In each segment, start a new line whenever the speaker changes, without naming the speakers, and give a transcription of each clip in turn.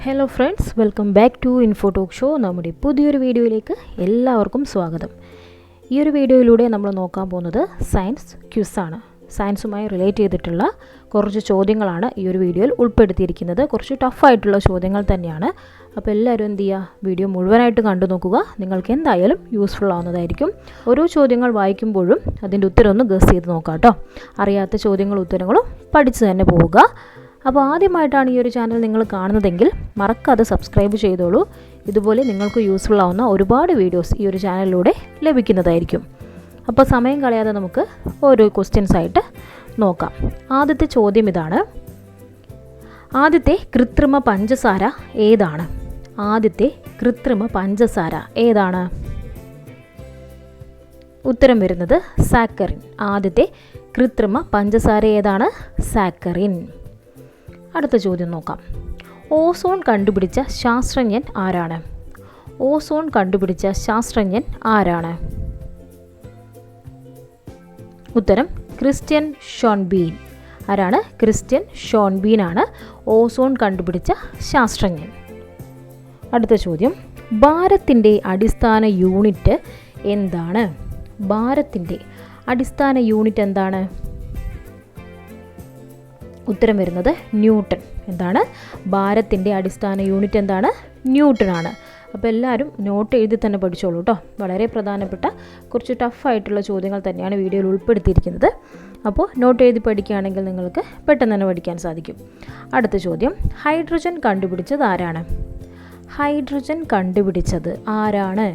Hello friends, welcome back to info talk show. നമ്മുടെ പുതിയൊരു വീഡിയോയിലേക്ക് എല്ലാവർക്കും സ്വാഗതം. ഈ ഒരു വീഡിയോയിലൂടെ നമ്മൾ നോക്കാൻ പോകുന്നത് സയൻസ് ക്വിസാണ്. സയൻസുമായി റിലേറ്റ് ചെയ്തിട്ടുള്ള കുറച്ച് ചോദ്യങ്ങളാണ് ഈ ഒരു വീഡിയോയിൽ ഉൾപ്പെടുത്തിയിരിക്കുന്നത്. കുറച്ച് ടഫായിട്ടുള്ള ചോദ്യങ്ങൾ തന്നെയാണ്. അപ്പോൾ എല്ലാവരും എന്ത് ചെയ്യുക, വീഡിയോ മുഴുവനായിട്ട് കണ്ടു നോക്കുക. നിങ്ങൾക്ക് എന്തായാലും യൂസ്ഫുൾ ആവുന്നതായിരിക്കും. ഓരോ ചോദ്യങ്ങൾ വായിക്കുമ്പോഴും അതിൻ്റെ ഉത്തരം ഒന്ന് ഗസ് ചെയ്ത് നോക്കാം കേട്ടോ. അറിയാത്ത ചോദ്യങ്ങളും ഉത്തരങ്ങളും പഠിച്ച് തന്നെ പോവുക. അപ്പോൾ ആദ്യമായിട്ടാണ് ഈ ഒരു ചാനൽ നിങ്ങൾ കാണുന്നതെങ്കിൽ മറക്കാതെ സബ്സ്ക്രൈബ് ചെയ്തോളൂ. ഇതുപോലെ നിങ്ങൾക്ക് യൂസ്ഫുൾ ആവുന്ന ഒരുപാട് വീഡിയോസ് ഈ ഒരു ചാനലിലൂടെ ലഭിക്കുന്നതായിരിക്കും. അപ്പോൾ സമയം കളയാതെ നമുക്ക് ഓരോ ക്വസ്റ്റ്യൻസ് ആയിട്ട് നോക്കാം. ആദ്യത്തെ ചോദ്യം ഇതാണ്: ആദ്യത്തെ കൃത്രിമ പഞ്ചസാര ഏതാണ്? ആദ്യത്തെ കൃത്രിമ പഞ്ചസാര ഏതാണ്? ഉത്തരം വരുന്നത് സാക്കറിൻ. ആദ്യത്തെ കൃത്രിമ പഞ്ചസാര ഏതാണ്? സാക്കറിൻ. അടുത്ത ചോദ്യം നോക്കാം. ഓസോൺ കണ്ടുപിടിച്ച ശാസ്ത്രജ്ഞൻ ആരാണ്? ഓസോൺ കണ്ടുപിടിച്ച ശാസ്ത്രജ്ഞൻ ആരാണ്? ഉത്തരം ക്രിസ്റ്റ്യൻ ഷോൺബീൻ. ആരാണ്? ക്രിസ്റ്റ്യൻ ഷോൺബീൻ ആണ് ഓസോൺ കണ്ടുപിടിച്ച ശാസ്ത്രജ്ഞൻ. അടുത്ത ചോദ്യം: ഭാരത്തിൻ്റെ അടിസ്ഥാന യൂണിറ്റ് എന്താണ്? ഭാരത്തിൻ്റെ അടിസ്ഥാന യൂണിറ്റ് എന്താണ്? ഉത്തരം വരുന്നത് ന്യൂട്ടൺ. എന്താണ്? ഭാരത്തിൻ്റെ അടിസ്ഥാന യൂണിറ്റ് എന്താണ്? ന്യൂട്ടൺ ആണ്. അപ്പോൾ എല്ലാവരും നോട്ട് എഴുതി തന്നെ പഠിച്ചോളൂ കേട്ടോ. വളരെ പ്രധാനപ്പെട്ട കുറച്ച് ടഫായിട്ടുള്ള ചോദ്യങ്ങൾ തന്നെയാണ് വീഡിയോയിൽ ഉൾപ്പെടുത്തിയിരിക്കുന്നത്. അപ്പോൾ നോട്ട് എഴുതി പഠിക്കുകയാണെങ്കിൽ നിങ്ങൾക്ക് പെട്ടെന്ന് തന്നെ പഠിക്കാൻ സാധിക്കും. അടുത്ത ചോദ്യം: ഹൈഡ്രജൻ കണ്ടുപിടിച്ചത് ആരാണ്? ഹൈഡ്രജൻ കണ്ടുപിടിച്ചത് ആരാണ്?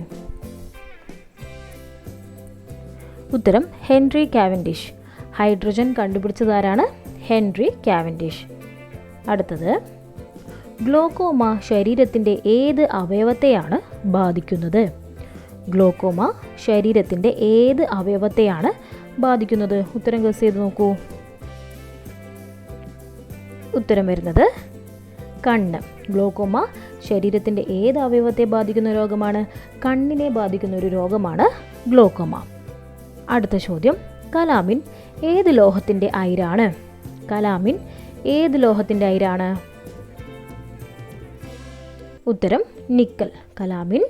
ഉത്തരം ഹെൻറി കാവൻഡിഷ്. ഹൈഡ്രജൻ കണ്ടുപിടിച്ചത് ആരാണ്? Henry Cavendish. അടുത്തത്: ഗ്ലോക്കോമ ശരീരത്തിൻ്റെ ഏത് അവയവത്തെയാണ് ബാധിക്കുന്നത്? ഗ്ലോക്കോമ ശരീരത്തിൻ്റെ ഏത് അവയവത്തെയാണ് ബാധിക്കുന്നത്? ഉത്തരം ഗസ് ചെയ്ത് നോക്കൂ. ഉത്തരം വരുന്നത് കണ്ണ്. ഗ്ലോക്കോമ ശരീരത്തിൻ്റെ ഏത് അവയവത്തെ ബാധിക്കുന്ന രോഗമാണ്? കണ്ണിനെ ബാധിക്കുന്ന ഒരു രോഗമാണ് ഗ്ലോക്കോമ. അടുത്ത ചോദ്യം: കലാമിൻ ഏത് ലോഹത്തിൻ്റെ അയിരാണ്? കലാമിൻ ഏത് ലോഹത്തിൻ്റെ അയിരാണ്? ഉത്തരം നിക്കൽ. കലാമിൻ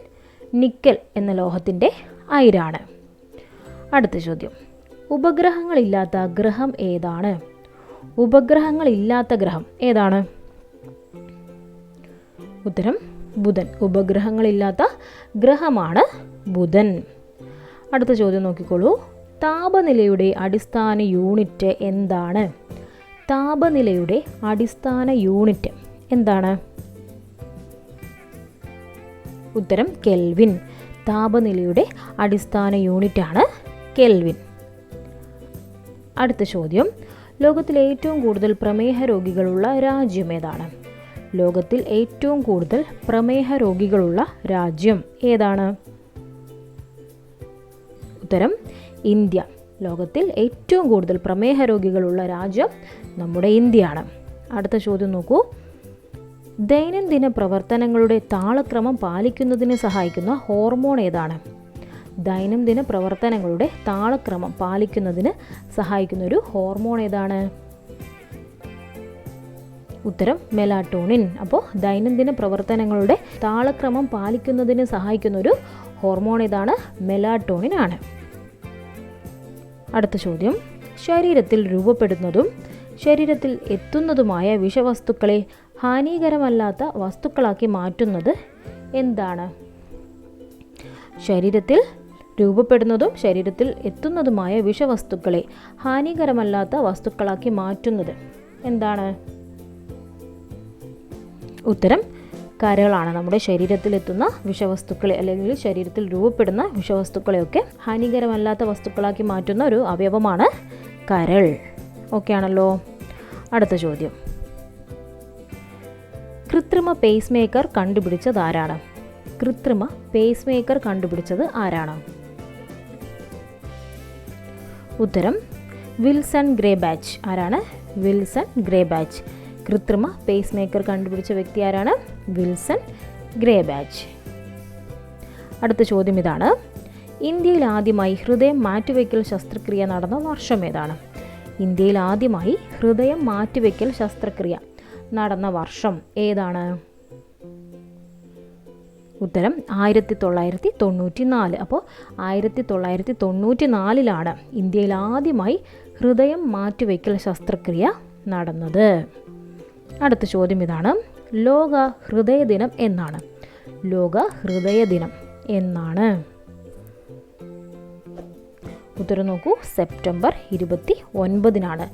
നിക്കൽ എന്ന ലോഹത്തിൻ്റെ അയിരാണ്. അടുത്ത ചോദ്യം: ഉപഗ്രഹങ്ങളില്ലാത്ത ഗ്രഹം ഏതാണ്? ഉപഗ്രഹങ്ങളില്ലാത്ത ഗ്രഹം ഏതാണ്? ഉത്തരം ബുധൻ. ഉപഗ്രഹങ്ങളില്ലാത്ത ഗ്രഹമാണ് ബുധൻ. അടുത്ത ചോദ്യം നോക്കിക്കോളൂ. താപനിലയുടെ അടിസ്ഥാന യൂണിറ്റ് എന്താണ്? താപനിലയുടെ അടിസ്ഥാന യൂണിറ്റ് എന്താണ്? ഉത്തരം കെൽവിൻ. താപനിലയുടെ അടിസ്ഥാന യൂണിറ്റാണ് കെൽവിൻ. അടുത്ത ചോദ്യം: ലോകത്തിൽ ഏറ്റവും കൂടുതൽ പ്രമേഹ രോഗികളുള്ള രാജ്യം ഏതാണ്? ലോകത്തിൽ ഏറ്റവും കൂടുതൽ പ്രമേഹ രോഗികളുള്ള രാജ്യം ഏതാണ്? ഉത്തരം ഇന്ത്യ. ലോകത്തിൽ ഏറ്റവും കൂടുതൽ പ്രമേഹ രോഗികളുള്ള രാജ്യം നമ്മുടെ ഇന്ത്യയാണ്. അടുത്ത ചോദ്യം നോക്കൂ. ദൈനംദിന പ്രവർത്തനങ്ങളുടെ താളക്രമം പാലിക്കുന്നതിന് സഹായിക്കുന്ന ഹോർമോൺ ഏതാണ്? ദൈനംദിന പ്രവർത്തനങ്ങളുടെ താളക്രമം പാലിക്കുന്നതിന് സഹായിക്കുന്ന ഒരു ഹോർമോൺ ഏതാണ്? ഉത്തരം മെലാറ്റോണിൻ. അപ്പോൾ ദൈനംദിന പ്രവർത്തനങ്ങളുടെ താളക്രമം പാലിക്കുന്നതിന് സഹായിക്കുന്ന ഒരു ഹോർമോൺ ഏതാണ്? മെലാറ്റോണിൻ ആണ്. അടുത്ത ചോദ്യം: ശരീരത്തിൽ രൂപപ്പെടുന്നതും ശരീരത്തിൽ എത്തുന്നതുമായ വിഷവസ്തുക്കളെ ഹാനികരമല്ലാത്ത വസ്തുക്കളാക്കി മാറ്റുന്നത് എന്താണ്? ശരീരത്തിൽ രൂപപ്പെടുന്നതും ശരീരത്തിൽ എത്തുന്നതുമായ വിഷവസ്തുക്കളെ ഹാനികരമല്ലാത്ത വസ്തുക്കളാക്കി മാറ്റുന്നത് എന്താണ്? ഉത്തരം കരളാണ്. നമ്മുടെ ശരീരത്തിൽ എത്തുന്ന വിഷവസ്തുക്കളെ അല്ലെങ്കിൽ ശരീരത്തിൽ രൂപപ്പെടുന്ന വിഷവസ്തുക്കളെയൊക്കെ ഹാനികരമല്ലാത്ത വസ്തുക്കളാക്കി മാറ്റുന്ന ഒരു അവയവമാണ് കരൾ. ഓക്കെ ആണല്ലോ. അടുത്ത ചോദ്യം: കൃത്രിമ പേസ് മേക്കർ കണ്ടുപിടിച്ചത് ആരാണ്? കൃത്രിമ പേസ് മേക്കർ കണ്ടുപിടിച്ചത് ആരാണ്? ഉത്തരം വിൽസൺ ഗ്രേബാച്ച്. ആരാണ്? വിൽസൺ ഗ്രേബാച്ച്. കൃത്രിമ പേസ് മേക്കർ കണ്ടുപിടിച്ച വ്യക്തി ആരാണ്? വിൽസൺ ഗ്രേബാച്ച്. അടുത്ത ചോദ്യം ഇതാണ്: ഇന്ത്യയിൽ ആദ്യമായി ഹൃദയം മാറ്റിവെക്കൽ ശസ്ത്രക്രിയ നടന്ന വർഷം ഏതാണ്? ഇന്ത്യയിൽ ആദ്യമായി ഹൃദയം മാറ്റിവെക്കൽ ശസ്ത്രക്രിയ നടന്ന വർഷം ഏതാണ്? ഉത്തരം 1994. അപ്പോൾ 1994 ഇന്ത്യയിൽ ആദ്യമായി ഹൃദയം മാറ്റിവെക്കൽ ശസ്ത്രക്രിയ നടന്നത്. അടുത്ത ചോദ്യം ഇതാണ്, ലോക ഹൃദയ ദിനം എന്നാണ്? ലോക ഹൃദയ ദിനം എന്നാണ്? ഉത്തരം നോക്കൂ, സെപ്റ്റംബർ 29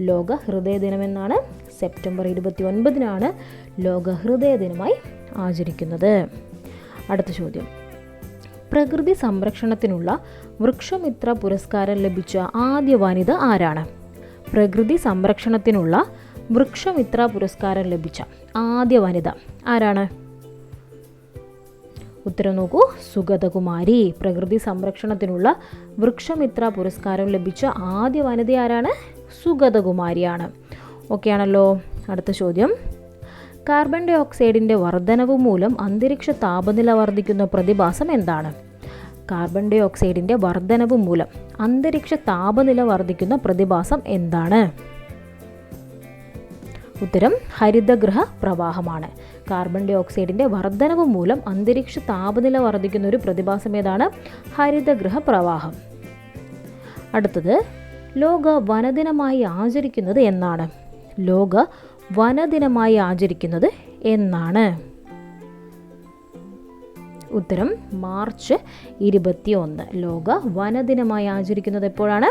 ലോക ഹൃദയ ദിനം എന്നാണ്. സെപ്റ്റംബർ 29 ലോക ഹൃദയ ദിനമായി ആചരിക്കുന്നത്. അടുത്ത ചോദ്യം, പ്രകൃതി സംരക്ഷണത്തിനുള്ള വൃക്ഷമിത്ര പുരസ്കാരം ലഭിച്ച ആദ്യ വനിത ആരാണ്? പ്രകൃതി സംരക്ഷണത്തിനുള്ള വൃക്ഷമിത്ര പുരസ്കാരം ലഭിച്ച ആദ്യ വനിത ആരാണ്? ഉത്തരം നോക്കൂ, സുഗതകുമാരി. പ്രകൃതി സംരക്ഷണത്തിനുള്ള വൃക്ഷമിത്ര പുരസ്കാരം ലഭിച്ച ആദ്യ വനിത ആരാണ്? സുഗതകുമാരിയാണ്. ഓക്കെ ആണല്ലോ. അടുത്ത ചോദ്യം, കാർബൺ ഡൈ ഓക്സൈഡിൻ്റെ വർധനവ് മൂലം അന്തരീക്ഷ താപനില വർദ്ധിക്കുന്ന പ്രതിഭാസം എന്താണ്? കാർബൺ ഡൈ ഓക്സൈഡിൻ്റെ വർധനവ് മൂലം അന്തരീക്ഷ താപനില വർദ്ധിക്കുന്ന പ്രതിഭാസം എന്താണ്? ഉത്തരം ഹരിതഗൃഹ പ്രവാഹമാണ്. കാർബൺ ഡൈ ഓക്സൈഡിൻ്റെ വർധനവ് മൂലം അന്തരീക്ഷ താപനില വർദ്ധിക്കുന്ന ഒരു പ്രതിഭാസം ഏതാണ്? ഹരിതഗൃഹ പ്രവാഹം. അടുത്തത്, ലോക വനദിനമായി ആചരിക്കുന്നത് എന്നാണ്? ലോക വനദിനമായി ആചരിക്കുന്നത് എന്നാണ്? ഉത്തരം മാർച്ച് 21. ലോക വനദിനമായി ആചരിക്കുന്നത് എപ്പോഴാണ്?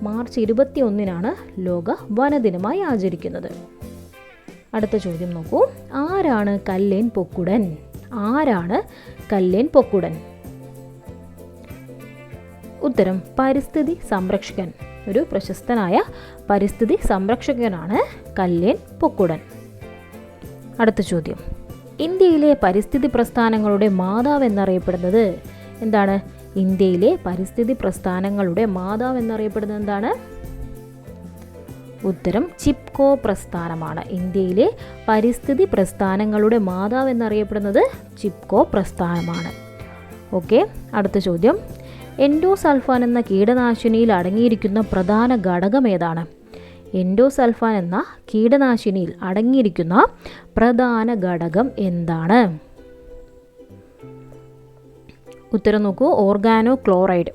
മാർച്ച് 21 ലോക വനദിനമായി ആചരിക്കുന്നത്. അടുത്ത ചോദ്യം നോക്കൂ, ആരാണ് കല്ലേൻ പൊക്കുടൻ? ആരാണ് കല്ലേൻ പൊക്കുടൻ? ഉത്തരം പരിസ്ഥിതി സംരക്ഷകൻ. ഒരു പ്രശസ്തനായ പരിസ്ഥിതി സംരക്ഷകനാണ് കല്ലേൻ പൊക്കുടൻ. അടുത്ത ചോദ്യം, ഇന്ത്യയിലെ പരിസ്ഥിതി പ്രസ്ഥാനങ്ങളുടെ മാതാവ് എന്നറിയപ്പെടുന്നത് എന്താണ്? ഇന്ത്യയിലെ പരിസ്ഥിതി പ്രസ്ഥാനങ്ങളുടെ മാതാവ് എന്നറിയപ്പെടുന്നത് എന്താണ്? ഉത്തരം ചിപ്കോ പ്രസ്ഥാനമാണ്. ഇന്ത്യയിലെ പരിസ്ഥിതി പ്രസ്ഥാനങ്ങളുടെ മാതാവ് എന്നറിയപ്പെടുന്നത് ചിപ്കോ പ്രസ്ഥാനമാണ്. ഓക്കെ. അടുത്ത ചോദ്യം, എൻഡോസൾഫാൻ എന്ന കീടനാശിനിയിൽ അടങ്ങിയിരിക്കുന്ന പ്രധാന ഘടകം ഏതാണ്? എൻഡോസൾഫാൻ എന്ന കീടനാശിനിയിൽ അടങ്ങിയിരിക്കുന്ന പ്രധാന ഘടകം എന്താണ്? ഉത്തരം നോക്കൂ, ഓർഗാനോ ക്ലോറൈഡ്.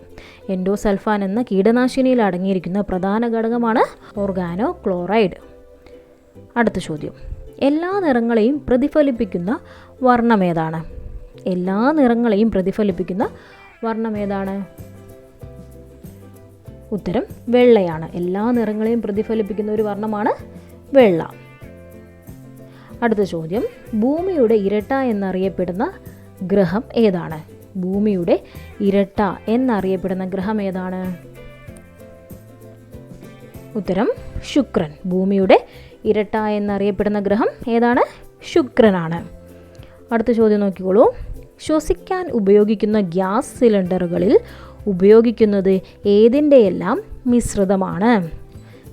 എൻഡോസൾഫാൻ എന്ന കീടനാശിനിയിൽ അടങ്ങിയിരിക്കുന്ന പ്രധാന ഘടകമാണ് ഓർഗാനോ ക്ലോറൈഡ്. അടുത്ത ചോദ്യം, എല്ലാ നിറങ്ങളെയും പ്രതിഫലിപ്പിക്കുന്ന വർണ്ണം ഏതാണ്? എല്ലാ നിറങ്ങളെയും പ്രതിഫലിപ്പിക്കുന്ന വർണ്ണം ഏതാണ്? ഉത്തരം വെള്ളയാണ്. എല്ലാ നിറങ്ങളെയും പ്രതിഫലിപ്പിക്കുന്ന ഒരു വർണ്ണമാണ് വെള്ള. അടുത്ത ചോദ്യം, ഭൂമിയുടെ ഇരട്ട എന്നറിയപ്പെടുന്ന ഗ്രഹം ഏതാണ്? ഭൂമിയുടെ ഇരട്ട എന്നറിയപ്പെടുന്ന ഗ്രഹം ഏതാണ്? ഉത്തരം ശുക്രൻ. ഭൂമിയുടെ ഇരട്ട എന്നറിയപ്പെടുന്ന ഗ്രഹം ഏതാണ്? ശുക്രനാണ്. അടുത്ത ചോദ്യം നോക്കിക്കോളൂ, ശ്വസിക്കാൻ ഉപയോഗിക്കുന്ന ഗ്യാസ് സിലിണ്ടറുകളിൽ ഉപയോഗിക്കുന്നത് ഏതിൻ്റെയെല്ലാം മിശ്രിതമാണ്?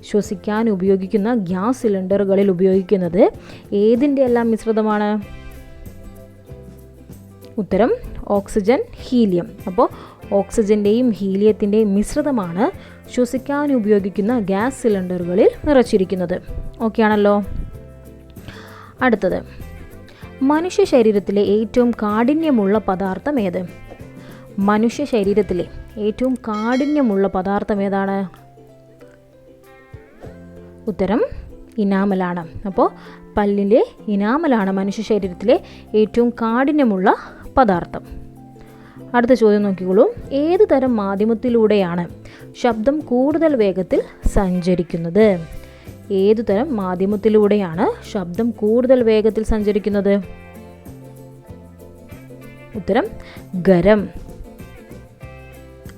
ശ്വസിക്കാൻ ഉപയോഗിക്കുന്ന ഗ്യാസ് സിലിണ്ടറുകളിൽ ഉപയോഗിക്കുന്നത് ഏതിൻ്റെയെല്ലാം മിശ്രിതമാണ്? ഉത്തരം ഓക്സിജൻ, ഹീലിയം. അപ്പോൾ ഓക്സിജൻ്റെയും ഹീലിയത്തിൻ്റെയും മിശ്രിതമാണ് ശ്വസിക്കാൻ ഉപയോഗിക്കുന്ന ഗ്യാസ് സിലിണ്ടറുകളിൽ നിറച്ചിരിക്കുന്നത്. ഓക്കെ ആണല്ലോ. അടുത്തത്, മനുഷ്യ ശരീരത്തിലെ ഏറ്റവും കാഠിന്യമുള്ള പദാർത്ഥം ഏത്? മനുഷ്യ ശരീരത്തിലെ ഏറ്റവും കാഠിന്യമുള്ള പദാർത്ഥം ഏതാണ്? ഉത്തരം ഇനാമലാണ്. അപ്പോൾ പല്ലിലെ ഇനാമലാണ് മനുഷ്യ ശരീരത്തിലെ ഏറ്റവും കാഠിന്യമുള്ള പദാർത്ഥം. അടുത്ത ചോദ്യം നോക്കിക്കോളൂ, ഏത് തരം മാധ്യമത്തിലൂടെയാണ് ശബ്ദം കൂടുതൽ വേഗത്തിൽ സഞ്ചരിക്കുന്നത്? ഏതു തരം മാധ്യമത്തിലൂടെയാണ് ശബ്ദം കൂടുതൽ വേഗത്തിൽ സഞ്ചരിക്കുന്നത്? ഉത്തരം ഖരം.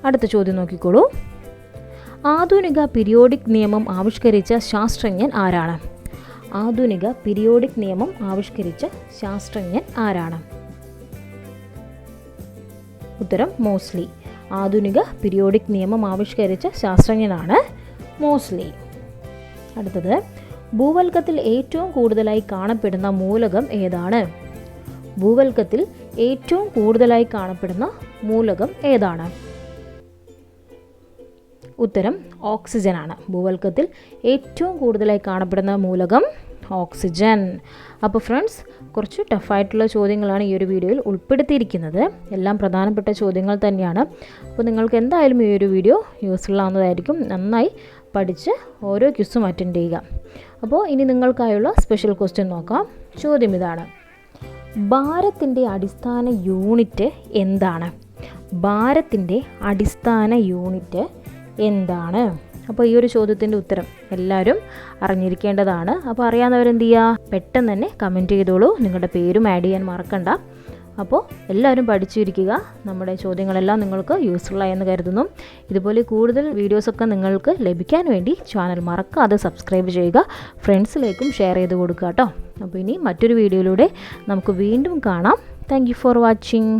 അടുത്ത ചോദ്യം നോക്കിക്കോളൂ, ആധുനിക പീരിയോഡിക് നിയമം ആവിഷ്കരിച്ച ശാസ്ത്രജ്ഞൻ ആരാണ്? ആധുനിക പീരിയോഡിക് നിയമം ആവിഷ്കരിച്ച ശാസ്ത്രജ്ഞൻ ആരാണ്? ഉത്തരം മോസ്ലി. ആധുനിക പീരിയോഡിക് നിയമം ആവിഷ്കരിച്ച ശാസ്ത്രജ്ഞനാണ് മോസ്ലി. അടുത്തത്, ഭൂവൽക്കത്തിൽ ഏറ്റവും കൂടുതലായി കാണപ്പെടുന്ന മൂലകം ഏതാണ്? ഭൂവൽക്കത്തിൽ ഏറ്റവും കൂടുതലായി കാണപ്പെടുന്ന മൂലകം ഏതാണ്? ഉത്തരം ഓക്സിജനാണ്. ഭൂവൽക്കത്തിൽ ഏറ്റവും കൂടുതലായി കാണപ്പെടുന്ന മൂലകം ഓക്സിജൻ. അപ്പോൾ ഫ്രണ്ട്സ്, കുറച്ച് ടഫായിട്ടുള്ള ചോദ്യങ്ങളാണ് ഈ ഒരു വീഡിയോയിൽ ഉൾപ്പെടുത്തിയിരിക്കുന്നത്. എല്ലാം പ്രധാനപ്പെട്ട ചോദ്യങ്ങൾ തന്നെയാണ്. അപ്പോൾ നിങ്ങൾക്ക് എന്തായാലും ഈ ഒരു വീഡിയോ യൂസ്ഫുൾ ആവുന്നതായിരിക്കും. നന്നായി പഠിച്ച് ഓരോ ക്വിസും അറ്റൻഡ് ചെയ്യുക. അപ്പോൾ ഇനി നിങ്ങൾക്കായുള്ള സ്പെഷ്യൽ ക്വസ്റ്റ്യൻ നോക്കാം. ചോദ്യം ഇതാണ്: ഭാരത്തിൻ്റെ അടിസ്ഥാന യൂണിറ്റ് എന്താണ്? ഭാരത്തിൻ്റെ അടിസ്ഥാന യൂണിറ്റ് എന്താണ്? അപ്പോൾ ഈ ഒരു ചോദ്യത്തിൻ്റെ ഉത്തരം എല്ലാവരും അറിഞ്ഞിരിക്കേണ്ടതാണ്. അപ്പോൾ അറിയാവുന്നവരെന്ത് ചെയ്യുക, പെട്ടെന്ന് തന്നെ കമൻറ്റ് ചെയ്തോളൂ. നിങ്ങളുടെ പേരും ആഡ് ചെയ്യാൻ മറക്കണ്ട. അപ്പോൾ എല്ലാവരും പഠിച്ചിരിക്കുക. നമ്മുടെ ചോദ്യങ്ങളെല്ലാം നിങ്ങൾക്ക് യൂസ്ഫുൾ ആയെന്ന് കരുതുന്നു. ഇതുപോലെ കൂടുതൽ വീഡിയോസൊക്കെ നിങ്ങൾക്ക് ലഭിക്കാൻ വേണ്ടി ചാനൽ മറക്കാതെ സബ്സ്ക്രൈബ് ചെയ്യുക. ഫ്രണ്ട്സിലേക്കും ഷെയർ ചെയ്ത് കൊടുക്കുക കേട്ടോ. അപ്പോൾ ഇനി മറ്റൊരു വീഡിയോയിലൂടെ നമുക്ക് വീണ്ടും കാണാം. Thank you for watching.